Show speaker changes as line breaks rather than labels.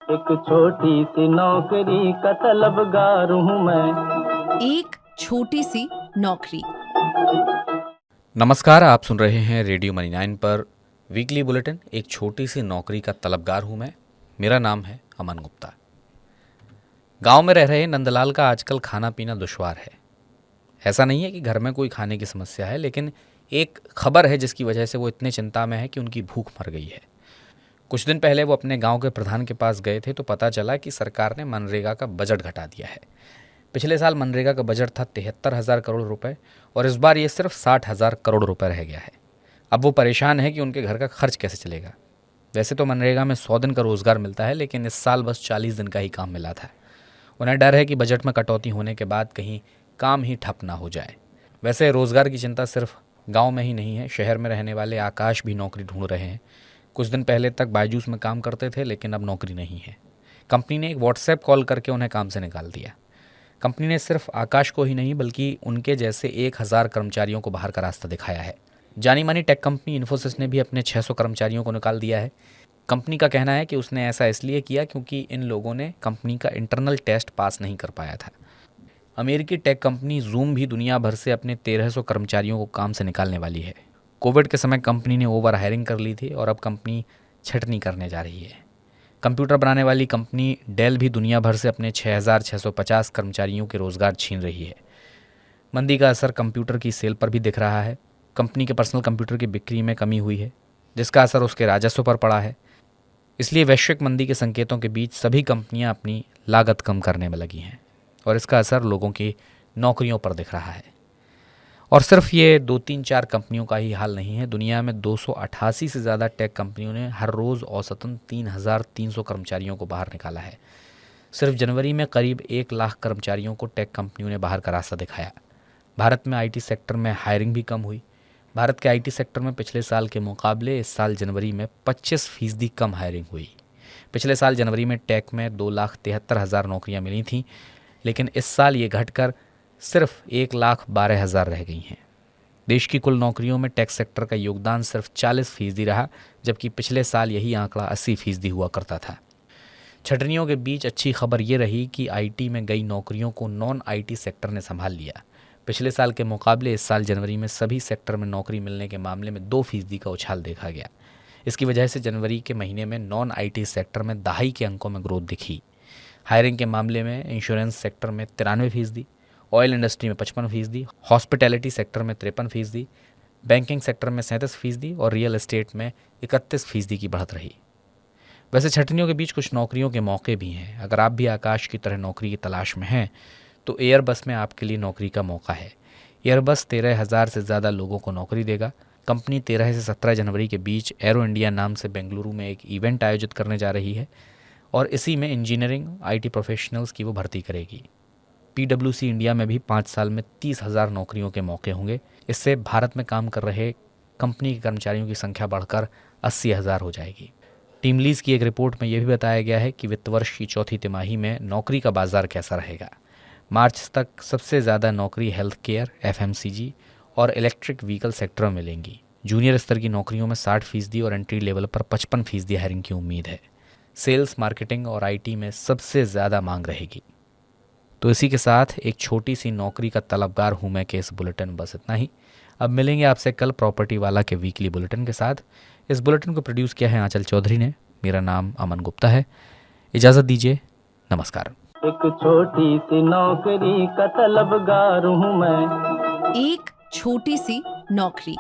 एक छोटी सी नौकरी का तलबगार हूँ मैं।
एक छोटी सी नौकरी।
नमस्कार, आप सुन रहे हैं रेडियो मनी 9 पर वीकली बुलेटिन। एक छोटी सी नौकरी का तलबगार हूँ मैं। मेरा नाम है अमन गुप्ता। गांव में रह रहे नंदलाल का आजकल खाना पीना दुश्वार है। ऐसा नहीं है कि घर में कोई खाने की समस्या है, लेकिन एक खबर है जिसकी वजह से वो इतने चिंता में है कि उनकी भूख मर गई है। कुछ दिन पहले वो अपने गांव के प्रधान के पास गए थे तो पता चला कि सरकार ने मनरेगा का बजट घटा दिया है। पिछले साल मनरेगा का बजट था 73,000 करोड़ रुपए और इस बार ये सिर्फ 60,000 करोड़ रुपए रह गया है। अब वो परेशान है कि उनके घर का खर्च कैसे चलेगा। वैसे तो मनरेगा में 100 दिन का रोजगार मिलता है, लेकिन इस साल बस 40 दिन का ही काम मिला था। उन्हें डर है कि बजट में कटौती होने के बाद कहीं काम ही ठप ना हो जाए। वैसे रोजगार की चिंता सिर्फ गांव में ही नहीं है, शहर में रहने वाले आकाश भी नौकरी ढूंढ रहे हैं। कुछ दिन पहले तक बायजूस में काम करते थे, लेकिन अब नौकरी नहीं है। कंपनी ने एक व्हाट्सएप कॉल करके उन्हें काम से निकाल दिया। कंपनी ने सिर्फ आकाश को ही नहीं बल्कि उनके जैसे 1,000 कर्मचारियों को बाहर का रास्ता दिखाया है। जानी मानी टेक कंपनी इन्फोसिस ने भी अपने 600 कर्मचारियों को निकाल दिया है। कंपनी का कहना है कि उसने ऐसा इसलिए किया क्योंकि इन लोगों ने कंपनी का इंटरनल टेस्ट पास नहीं कर पाया था। अमेरिकी टेक कंपनी जूम भी दुनिया भर से अपने 1,300 कर्मचारियों को काम से निकालने वाली है। कोविड के समय कंपनी ने ओवर हायरिंग कर ली थी और अब कंपनी छटनी करने जा रही है। कंप्यूटर बनाने वाली कंपनी डेल भी दुनिया भर से अपने 6,650 कर्मचारियों के रोजगार छीन रही है। मंदी का असर कंप्यूटर की सेल पर भी दिख रहा है। कंपनी के पर्सनल कंप्यूटर की बिक्री में कमी हुई है, जिसका असर उसके राजस्व पर पड़ा है। इसलिए वैश्विक मंदी के संकेतों के बीच सभी कंपनियां अपनी लागत कम करने में लगी हैं और इसका असर लोगों की नौकरियों पर दिख रहा है। और सिर्फ ये 2-3-4 कंपनियों का ही हाल नहीं है। दुनिया में 288 से ज़्यादा टेक कंपनियों ने हर रोज़ औसतन 3,300 कर्मचारियों को बाहर निकाला है। सिर्फ जनवरी में करीब 1 लाख कर्मचारियों को टेक कंपनियों ने बाहर का रास्ता दिखाया। भारत में आईटी सेक्टर में हायरिंग भी कम हुई। भारत के आईटी सेक्टर में पिछले साल के मुकाबले इस साल जनवरी में 25% कम हायरिंग हुई। पिछले साल जनवरी में टेक में 2,73,000 नौकरियां मिली थीं, लेकिन इस साल ये घटकर सिर्फ 1,12,000 रह गई हैं। देश की कुल नौकरियों में टेक सेक्टर का योगदान सिर्फ 40% रहा, जबकि पिछले साल यही आंकड़ा 80% हुआ करता था। छटनियों के बीच अच्छी खबर ये रही कि आईटी में गई नौकरियों को नॉन आईटी सेक्टर ने संभाल लिया। पिछले साल के मुकाबले इस साल जनवरी में सभी सेक्टर में नौकरी मिलने के मामले में 2% का उछाल देखा गया। इसकी वजह से जनवरी के महीने में नॉन आईटी सेक्टर में दहाई के अंकों में ग्रोथ दिखी। हायरिंग के मामले में इंश्योरेंस सेक्टर में 93%, ऑयल इंडस्ट्री में 55%, हॉस्पिटैलिटी सेक्टर में 53%, बैंकिंग सेक्टर में 37% और रियल एस्टेट में 31% की बढ़त रही। वैसे छटनियों के बीच कुछ नौकरियों के मौके भी हैं। अगर आप भी आकाश की तरह नौकरी की तलाश में हैं तो एयरबस में आपके लिए नौकरी का मौका है। एयरबस 13,000 से ज़्यादा लोगों को नौकरी देगा। कंपनी 13 से 17 जनवरी के बीच एरो इंडिया नाम से बेंगलुरु में एक इवेंट आयोजित करने जा रही है और इसी में इंजीनियरिंग आईटी प्रोफेशनल्स की वो भर्ती करेगी। पीडब्ल्यूसी इंडिया में भी 5 साल में 30,000 नौकरियों के मौके होंगे। इससे भारत में काम कर रहे कंपनी के कर्मचारियों की संख्या बढ़कर 80,000 हो जाएगी। टीम लीज की एक रिपोर्ट में यह भी बताया गया है कि वित्त वर्ष की चौथी तिमाही में नौकरी का बाजार कैसा रहेगा। मार्च तक सबसे ज़्यादा नौकरी हेल्थ केयर, एफएमसीजी और इलेक्ट्रिक व्हीकल सेक्टर में मिलेंगी। जूनियर स्तर की नौकरियों में 60% और एंट्री लेवल पर 55% हायरिंग की उम्मीद है। सेल्स, मार्केटिंग और आईटी में सबसे ज़्यादा मांग रहेगी। तो इसी के साथ एक छोटी सी नौकरी का तलबगार हूँ मैं के इस बुलेटिन बस इतना ही। अब मिलेंगे आपसे कल प्रॉपर्टी वाला के वीकली बुलेटिन के साथ। इस बुलेटिन को प्रोड्यूस किया है आंचल चौधरी ने। मेरा नाम अमन गुप्ता है। इजाज़त दीजिए, नमस्कार।
एक छोटी सी नौकरी का तलबगार हूँ मैं।
एक छोटी सी नौकरी।